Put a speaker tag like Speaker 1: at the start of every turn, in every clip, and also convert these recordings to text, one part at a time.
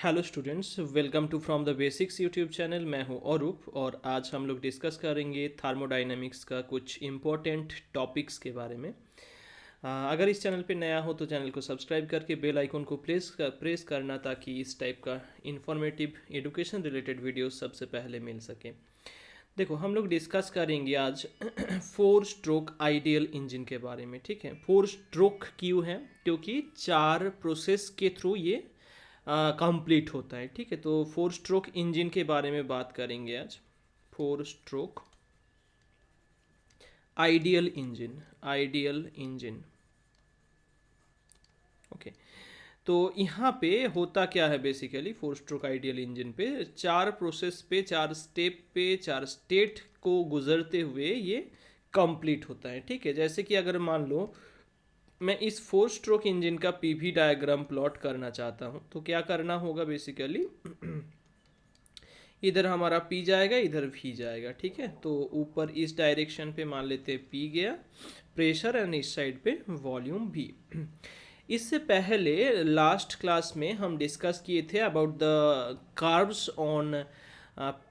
Speaker 1: Hello students, welcome to from the basics YouTube channel. मैं हूं औरूप और आज हम लोग डिस्कस करेंगे थर्मोडाइनमिक्स का कुछ इम्पोर्टेंट टॉपिक्स के बारे में। अगर इस चैनल पे नया हो तो चैनल को सब्सक्राइब करके बेल आइकन को प्रेस करना ताकि इस टाइप का इंफॉर्मेटिव एजुकेशन रिलेटेड वीडियोस सबसे पहले मिल सके। देखो, हम लोग डिस्कस करेंगे आज फोर स्ट्रोक आइडियल इंजन के बारे में। ठीक है, फोर स्ट्रोक क्यों है? क्योंकि चार प्रोसेस के थ्रू ये कंप्लीट होता है। ठीक है, तो फोर स्ट्रोक इंजन के बारे में बात करेंगे आज। Four stroke ideal engine, ideal engine. Okay, तो यहाँ पे होता क्या है basically four stroke ideal engine पे चार प्रोसेस पे, चार स्टेप पे, चार स्टेट को गुजरते हुए ये कंप्लीट होता है। ठीक है, जैसे कि अगर मान लो मैं इस फोर स्ट्रोक इंजन का पीवी डायग्राम प्लॉट करना चाहता हूँ तो क्या करना होगा बेसिकली इधर हमारा पी जाएगा, इधर भी जाएगा। ठीक है, तो ऊपर इस डायरेक्शन पे मान लेते हैं पी गया प्रेशर एंड इस साइड पे वॉल्यूम भी। इससे पहले लास्ट क्लास में हम डिस्कस किए थे about the curves on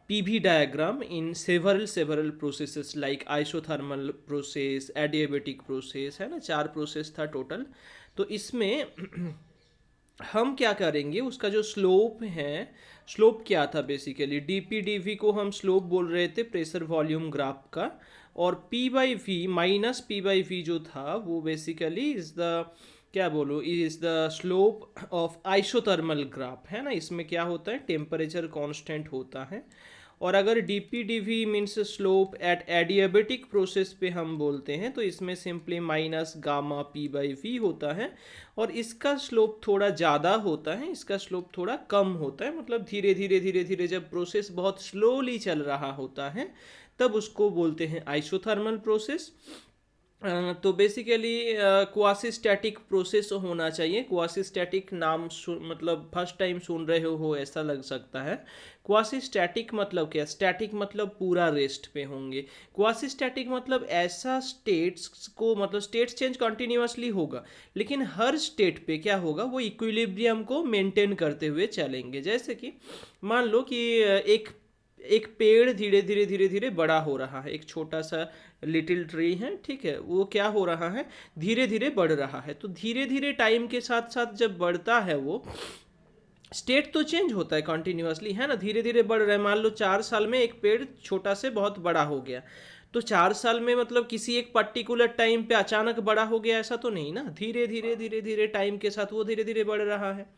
Speaker 1: PV diagram in several processes like isothermal process, adiabatic process, है ना, चार प्रोसेस था टोटल। तो इसमें हम क्या करेंगे, उसका जो स्लोप है, स्लोप क्या था basically d p d v को हम स्लोप बोल रहे थे प्रेशर वॉल्यूम ग्राफ का, और p by v minus p by v जो था वो बेसिकली इज द क्या बोलो is the slope of isothermal graph, है ना। इसमें क्या होता है, टेम्परेचर कांस्टेंट होता है। और अगर d p d v means slope at adiabatic process पे हम बोलते हैं तो इसमें simply minus gamma p by v होता है। और इसका स्लोप थोड़ा ज़्यादा होता है, इसका स्लोप थोड़ा कम होता है। मतलब धीरे धीरे धीरे धीरे जब प्रोसेस बहुत स्लोली चल रहा होता है तब उसको बोलते हैं आइसोथर्मल प्रोसेस। तो बेसिकली क्वासी स्टैटिक प्रोसेस होना चाहिए। क्वासी स्टैटिक नाम मतलब फर्स्ट टाइम सुन रहे हो ऐसा लग सकता है। क्वासी स्टैटिक मतलब क्या? स्टैटिक मतलब पूरा रेस्ट पे होंगे। क्वासी स्टैटिक मतलब ऐसा स्टेट्स को, मतलब स्टेट्स चेंज कंटिन्यूसली होगा लेकिन हर स्टेट पे क्या होगा, वो इक्विलिब्रियम को मेंटेन करते हुए चलेंगे। जैसे कि मान लो कि एक एक पेड़ धीरे धीरे धीरे धीरे बड़ा हो रहा है, एक छोटा सा लिटिल ट्री है। ठीक है, वो क्या हो रहा है, धीरे धीरे बढ़ रहा है। तो धीरे धीरे टाइम के साथ साथ जब बढ़ता है वो स्टेट तो चेंज होता है कंटिन्यूसली, है ना, धीरे धीरे बढ़ रहा है। मान लो 4 साल में एक पेड़ छोटा से बहुत बड़ा हो गया, तो 4 साल में मतलब किसी एक पर्टिकुलर टाइम पे अचानक बड़ा हो गया ऐसा तो नहीं ना, धीरे धीरे धीरे धीरे टाइम के साथ वो धीरे धीरे बढ़ रहा है।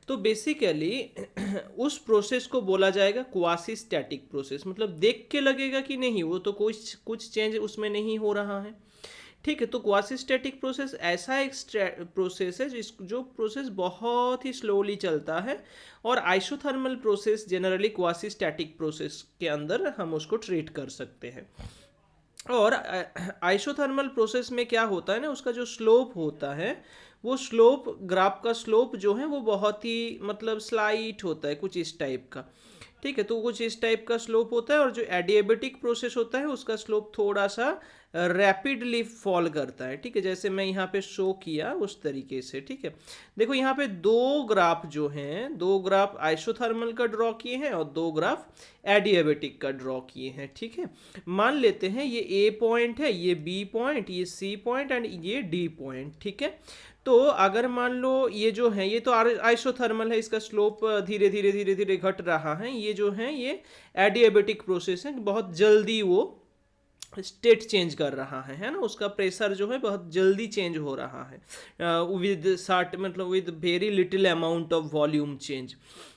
Speaker 1: तो बेसिकली उस प्रोसेस को बोला जाएगा क्वासी स्टैटिक प्रोसेस। मतलब देख के लगेगा कि नहीं, वो तो कुछ चेंज उसमें नहीं हो रहा है। ठीक है, तो क्वासी स्टैटिक प्रोसेस ऐसा एक प्रोसेस है जो प्रोसेस बहुत ही स्लोली चलता है। और isothermal process generally quasi static process के अंदर हम उसको ट्रीट कर सकते हैं। और आइसोथर्मल प्रोसेस में क्या होता है ना, उसका जो स्लोप होता है वो स्लोप, ग्राफ का स्लोप जो है वो बहुत ही मतलब स्लाइट होता है, कुछ इस टाइप का। ठीक है, तो कुछ इस टाइप का स्लोप होता है। और जो एडियाबेटिक प्रोसेस होता है उसका स्लोप थोड़ा सा रैपिडली फॉल करता है। ठीक है, जैसे मैं यहाँ पे शो किया उस तरीके से। ठीक है, देखो यहाँ पे दो ग्राफ जो हैं, दो ग्राफ आइसोथर्मल का ड्रॉ किए हैं और दो ग्राफ एडियाबेटिक का ड्रॉ किए हैं। ठीक है, मान लेते हैं ये ए पॉइंट है, ये बी पॉइंट, ये सी पॉइंट एंड ये डी पॉइंट। ठीक है, तो अगर मान लो ये जो है ये तो आइसोथर्मल है, इसका स्लोप धीरे धीरे धीरे धीरे घट रहा है। ये जो है ये एडियाबेटिक प्रोसेस है, बहुत जल्दी वो स्टेट चेंज कर रहा है ना, उसका प्रेशर जो है बहुत जल्दी चेंज हो रहा है विद शार्ट, मतलब with very little amount of volume change,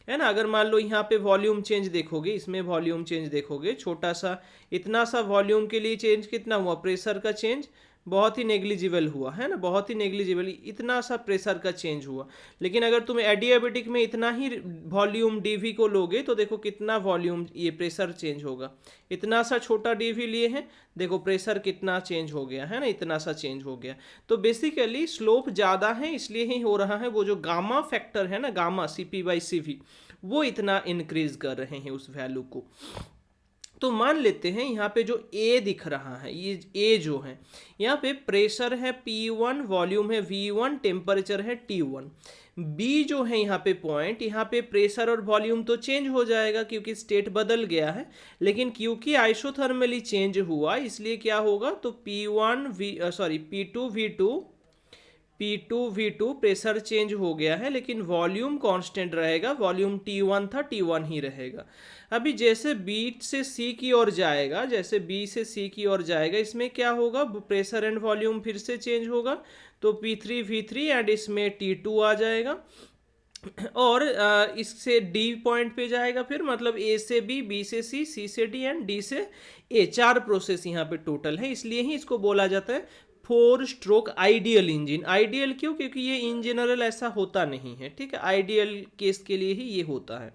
Speaker 1: है ना। अगर मान लो यहाँ पे वॉल्यूम चेंज देखोगे, इसमें वॉल्यूम चेंज देखोगे, छोटा सा इतना सा वॉल्यूम के लिए चेंज कितना हुआ, प्रेशर का चेंज बहुत ही नेग्लिजिबल हुआ, है ना, बहुत ही नेग्लिजिबल, इतना सा प्रेशर का चेंज हुआ। लेकिन अगर तुम एडियाबेटिक में इतना ही वॉल्यूम डीवी को लोगे तो देखो कितना वॉल्यूम, ये प्रेशर चेंज होगा। इतना सा छोटा डीवी लिए हैं, देखो प्रेशर कितना चेंज हो गया, है ना, इतना सा चेंज हो गया। तो बेसिकली स्लोप ज़्यादा है इसलिए ही हो रहा है, वो जो गामा फैक्टर है ना, gamma c p by c v, वो इतना इंक्रीज कर रहे हैं उस वैल्यू को। तो मान लेते हैं यहाँ पे जो ए दिख रहा है, ये ए जो है, यहाँ पे प्रेशर है P1, वॉल्यूम है V1, टेम्परेचर है T1। बी जो है यहाँ पे पॉइंट, यहाँ पे प्रेशर और वॉल्यूम तो चेंज हो जाएगा क्योंकि स्टेट बदल गया है, लेकिन क्योंकि आइसोथर्मली चेंज हुआ इसलिए क्या होगा, तो P2V2 प्रेशर चेंज हो गया है लेकिन वॉल्यूम कांस्टेंट रहेगा, वॉल्यूम T1 था T1 ही रहेगा। अभी जैसे B से C की ओर जाएगा, जैसे B से C की ओर जाएगा, इसमें क्या होगा, प्रेशर एंड वॉल्यूम फिर से चेंज होगा, तो P3V3 एंड इसमें T2 आ जाएगा, और इससे D पॉइंट पे जाएगा, फिर मतलब A से B, B से C, C से D एंड D से A, 4 प्रोसेस यहाँ पे टोटल है, इसलिए ही इसको बोला जाता है 4 स्ट्रोक आइडियल इंजन। आइडियल क्यों, क्योंकि ये इन जनरल ऐसा होता नहीं है, ठीक है, आइडियल केस के लिए ही ये होता है।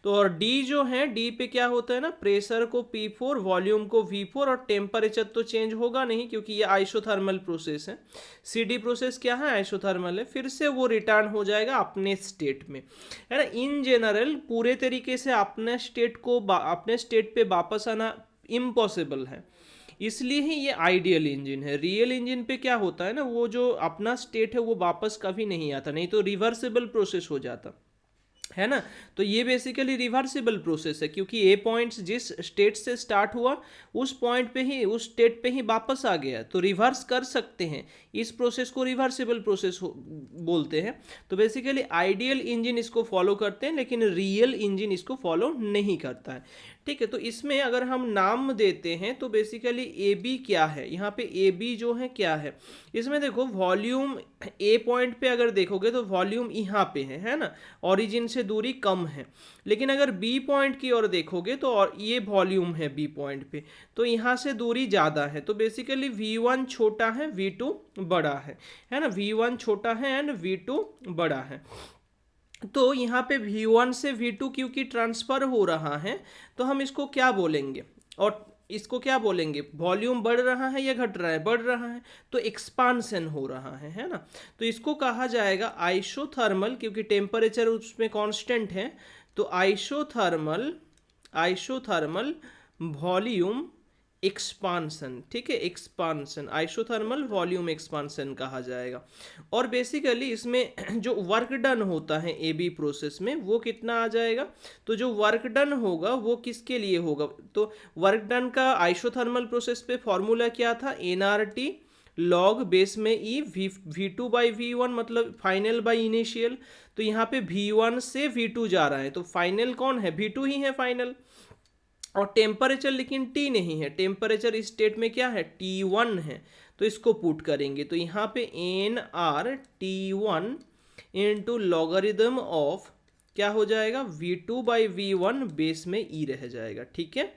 Speaker 1: तो और D जो है, D पे क्या होता है ना, प्रेशर को P4, वॉल्यूम को V4, और टेम्परेचर तो चेंज होगा नहीं क्योंकि ये आइसोथर्मल प्रोसेस है। CD प्रोसेस क्या है, आइसोथर्मल है, फिर से वो रिटर्न हो जाएगा अपने स्टेट में, है ना। इन जनरल पूरे तरीके से अपने स्टेट पे वापस आना इम्पॉसिबल है, इसलिए ही ये आइडियल इंजन है। रियल इंजन पे क्या होता है ना, वो जो अपना स्टेट है वो वापस कभी नहीं आता, नहीं तो रिवर्सिबल प्रोसेस हो जाता है ना। तो ये बेसिकली रिवर्सिबल प्रोसेस है क्योंकि ए पॉइंट्स जिस स्टेट से स्टार्ट हुआ उस पॉइंट पे ही, उस स्टेट पे ही वापस आ गया, तो रिवर्स कर सकते हैं, इस प्रोसेस को रिवर्सिबल प्रोसेस बोलते हैं। तो बेसिकली आइडियल इंजन इसको फॉलो करते हैं लेकिन रियल इंजन इसको फॉलो नहीं करता है, ठीक है। तो इसमें अगर हम नाम देते हैं तो बेसिकली ए बी क्या है, यहाँ पे ए बी जो है क्या है, इसमें देखो वॉल्यूम ए पॉइंट पे अगर देखोगे तो वॉल्यूम यहाँ पे है ना, ओरिजिन से दूरी कम है, लेकिन अगर बी पॉइंट की ओर देखोगे तो और ये वॉल्यूम है बी पॉइंट पे, तो यहाँ से दूरी ज़्यादा है, तो बेसिकली V1 छोटा है V2 बड़ा है ना, V1 छोटा है एंड V2 बड़ा है। तो यहाँ पे V1 से V2 क्योंकि ट्रांसफ़र हो रहा है तो हम इसको क्या बोलेंगे, और इसको क्या बोलेंगे, वॉल्यूम बढ़ रहा है या घट रहा है, बढ़ रहा है, तो एक्सपांसन हो रहा है ना। तो इसको कहा जाएगा आइसोथर्मल, क्योंकि टेम्परेचर उसमें कांस्टेंट है, तो आइसोथर्मल वॉल्यूम एक्सपांसन, ठीक है, एक्सपांसन, आइसोथर्मल वॉल्यूम एक्सपांसन कहा जाएगा। और बेसिकली इसमें जो वर्क डन होता है ए बी प्रोसेस में वो कितना आ जाएगा, तो जो वर्क डन होगा वो किसके लिए होगा, तो वर्क डन का आइसोथर्मल प्रोसेस पे फॉर्मूला क्या था, NRT लॉग बेस में ई V2 बाई V1, मतलब फाइनल बाई इनिशियल, तो यहाँ पे V1 से V2 जा रहा है तो फाइनल कौन है, V2 ही है फाइनल। और टेम्परेचर लेकिन T नहीं है, टेम्परेचर इस स्टेट में क्या है, T1 है, तो इसको पुट करेंगे तो यहाँ पे NRT1 इंटू लॉगरिदम ऑफ क्या हो जाएगा, V2 बाई V1 बेस में E रह जाएगा, ठीक है।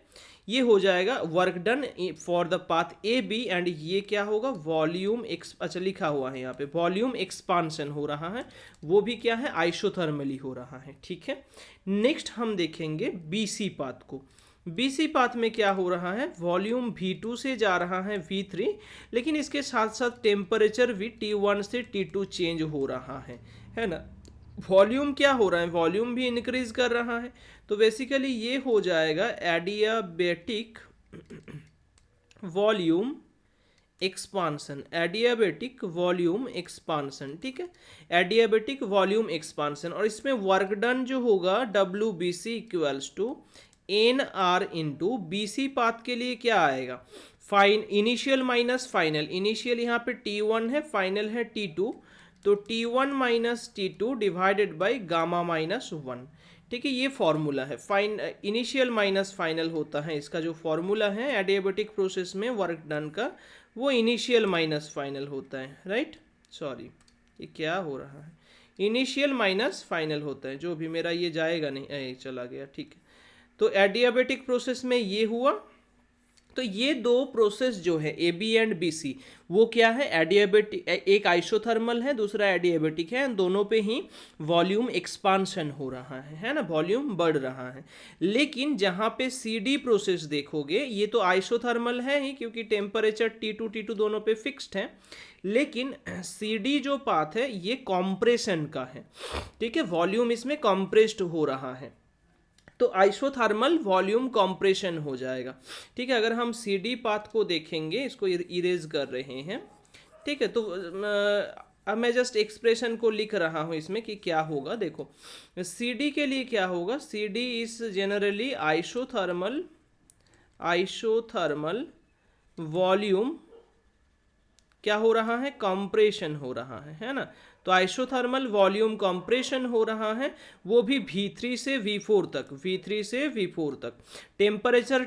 Speaker 1: ये हो जाएगा work done for the path A B, and ये क्या होगा, वॉल्यूम अच्छा लिखा हुआ है यहाँ पे, वॉल्यूम एक्सपांसन हो रहा है, वो भी क्या है, आइसोथर्मली हो रहा है, ठीक है। नेक्स्ट हम देखेंगे BC पाथ को। BC पाथ में क्या हो रहा है, वॉल्यूम V2 से जा रहा है V3, लेकिन इसके साथ साथ टेम्परेचर भी T1 से T2 चेंज हो रहा है ना। वॉल्यूम क्या हो रहा है, वॉल्यूम भी इंक्रीज कर रहा है, तो बेसिकली ये हो जाएगा adiabatic volume expansion, adiabatic volume expansion, ठीक है, एडियाबेटिक वॉल्यूम एक्सपांसन। और इसमें वर्क डन जो होगा WBC equals to NR into BC path के लिए क्या आएगा, इनिशियल माइनस फाइनल, इनिशियल यहाँ पे T1 है, फाइनल है T2, तो T1 minus T2 divided by gamma minus 1, ठीक है, ये फॉर्मूला है। इनिशियल माइनस फाइनल होता है इसका जो फॉर्मूला है एडियाबेटिक प्रोसेस में वर्क डन का, वो इनिशियल माइनस फाइनल होता है, राइट, सॉरी ये क्या हो रहा है, इनिशियल माइनस फाइनल होता है, जो भी मेरा ये जाएगा नहीं, चला गया, ठीक है। तो एडियाबेटिक प्रोसेस में ये हुआ, तो ये दो प्रोसेस जो है A B and B C वो क्या है, एडियाबेटिक, एक आइसोथर्मल है दूसरा एडियाबेटिक है, दोनों पे ही वॉल्यूम एक्सपांशन हो रहा है ना, वॉल्यूम बढ़ रहा है। लेकिन जहाँ पे सी डी प्रोसेस देखोगे ये तो आइसोथर्मल है ही क्योंकि टेम्परेचर T2 दोनों पे फिक्स्ड है, लेकिन सी डी जो पाथ है ये कॉम्प्रेशन का है, ठीक है, वॉल्यूम इसमें कॉम्प्रेस्ड हो रहा है, तो आइसोथर्मल वॉल्यूम कॉम्प्रेशन हो जाएगा, ठीक है। अगर हम सी डी पाथ को देखेंगे, इसको इरेज कर रहे हैं, ठीक है, तो अब मैं जस्ट एक्सप्रेशन को लिख रहा हूँ इसमें कि क्या होगा। देखो सी डी के लिए क्या होगा, C D is generally isothermal volume क्या हो रहा है, कंप्रेशन हो रहा है ना। तो आइसोथर्मल वॉल्यूम कंप्रेशन हो रहा है, वो भी V3 से V4 तक, V3 से V4 तक। टेम्परेचर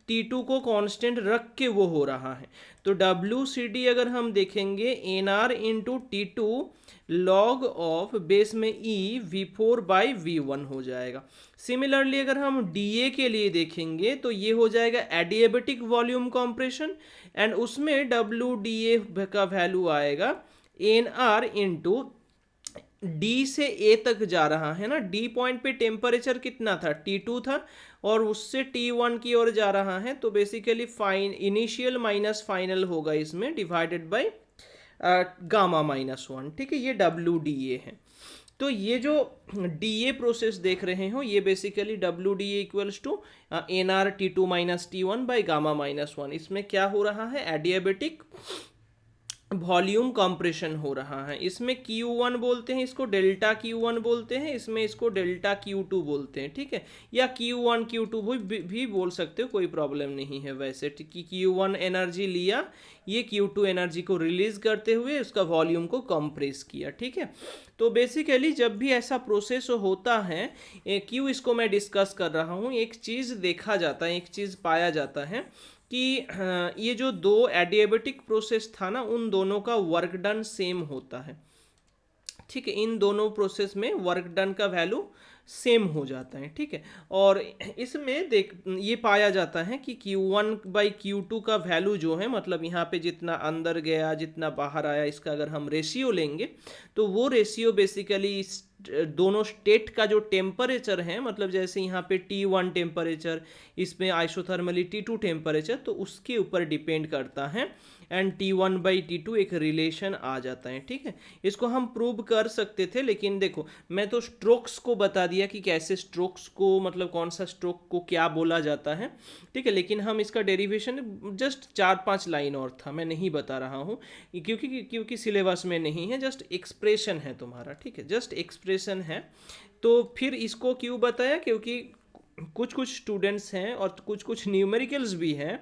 Speaker 1: T2 को कांस्टेंट रख के वो हो रहा है। तो WCD अगर हम देखेंगे NR into T2 log of base में E V4 बाई V1 हो जाएगा। सिमिलरली अगर हम DA के लिए देखेंगे तो ये हो जाएगा एडियाबेटिक वॉल्यूम कंप्रेशन, एंड उसमें WDA का वैल्यू आएगा NR इंटू डी से ए तक जा रहा है ना, डी पॉइंट पे टेम्परेचर कितना था, T2 था, और उससे T1 की ओर जा रहा है। तो बेसिकली इनिशियल माइनस फाइनल होगा इसमें डिवाइडेड बाय गामा -1, ठीक है। ये WDA है। तो ये जो DA प्रोसेस देख रहे हो ये basically WDA equals to NR T2 माइनस T1 बाई गामा -1। इसमें क्या हो रहा है, एडियाबेटिक वॉल्यूम कंप्रेशन हो रहा है। इसमें Q1 बोलते हैं, इसको डेल्टा Q1 बोलते हैं, इसमें इसको डेल्टा Q2 बोलते हैं, ठीक है। या Q1 Q2 भी बोल सकते हो, कोई प्रॉब्लम नहीं है वैसे, कि Q1 एनर्जी लिया, ये Q2 एनर्जी को रिलीज करते हुए उसका वॉल्यूम को कंप्रेस किया, ठीक है। तो बेसिकली जब भी ऐसा प्रोसेस होता है, क्यों इसको मैं डिस्कस कर रहा हूँ, एक चीज़ देखा जाता है, एक चीज़ पाया जाता है कि ये जो दो एडियाबेटिक प्रोसेस था ना, उन दोनों का वर्क डन सेम होता है, ठीक है। इन दोनों प्रोसेस में वर्क डन का वैल्यू सेम हो जाता है, ठीक है। और इसमें देख ये पाया जाता है कि Q1 बाई Q2 का वैल्यू जो है, मतलब यहाँ पे जितना अंदर गया जितना बाहर आया, इसका अगर हम रेशियो लेंगे तो वो रेशियो बेसिकली दोनों स्टेट का जो टेम्परेचर है, मतलब जैसे यहाँ पे T1 टेम्परेचर, इसमें आइसोथर्मली T2 टेम्परेचर, तो उसके ऊपर डिपेंड करता है, एंड T1 बाई T2 एक रिलेशन आ जाता है, ठीक है। इसको हम प्रूव कर सकते थे, लेकिन देखो मैं तो स्ट्रोक्स को बता दिया कि कैसे स्ट्रोक्स को, मतलब कौन सा स्ट्रोक को क्या बोला जाता है, ठीक है। लेकिन हम इसका डेरिवेशन जस्ट 4-5 लाइन और था, मैं नहीं बता रहा हूँ क्योंकि सिलेबस में नहीं है, जस्ट एक्सप्रेशन है तुम्हारा, ठीक है, जस्ट एक्सप्रेशन है। तो फिर इसको क्यों बताया, क्योंकि कुछ कुछ स्टूडेंट्स हैं और कुछ कुछ न्यूमेरिकल्स भी हैं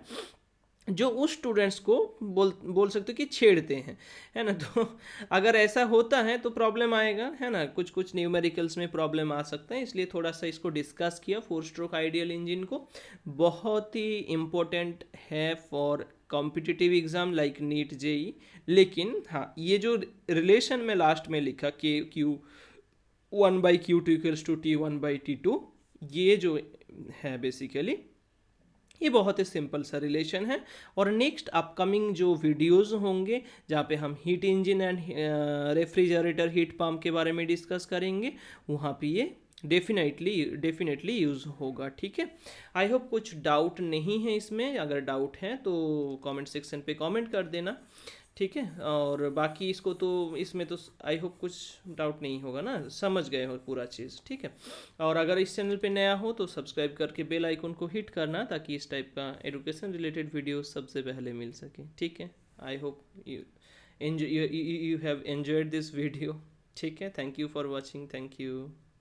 Speaker 1: जो उस स्टूडेंट्स को बोल सकते हो कि छेड़ते हैं, है ना। तो अगर ऐसा होता है तो प्रॉब्लम आएगा, है ना, कुछ कुछ न्यूमेरिकल्स में प्रॉब्लम आ सकता है, इसलिए थोड़ा सा इसको डिस्कस किया। 4 स्ट्रोक आइडियल इंजन को बहुत ही इम्पोर्टेंट है for competitive exam like NEET JEE. लेकिन हाँ, ये जो रिलेशन में लास्ट में लिखा कि Q1 by Q2 equals to T1 by T2, ये जो है बेसिकली ये बहुत ही सिंपल सा रिलेशन है। और नेक्स्ट अपकमिंग जो वीडियोस होंगे जहाँ पे हम heat engine and refrigerator heat pump के बारे में डिस्कस करेंगे, वहाँ पे ये डेफिनेटली यूज़ होगा, ठीक है। आई होप कुछ डाउट नहीं है इसमें, अगर डाउट है तो कमेंट सेक्शन पे कमेंट कर देना, ठीक है। और बाकी इसको तो इसमें तो आई होप कुछ डाउट नहीं होगा ना, समझ गए हो पूरा चीज़, ठीक है। और अगर इस चैनल पे नया हो तो सब्सक्राइब करके बेल आइकन को हिट करना, ताकि इस टाइप का एजुकेशन रिलेटेड वीडियो सबसे पहले मिल सके, ठीक है। I hope you have enjoyed this video, ठीक है। Thank you for watching, thank you.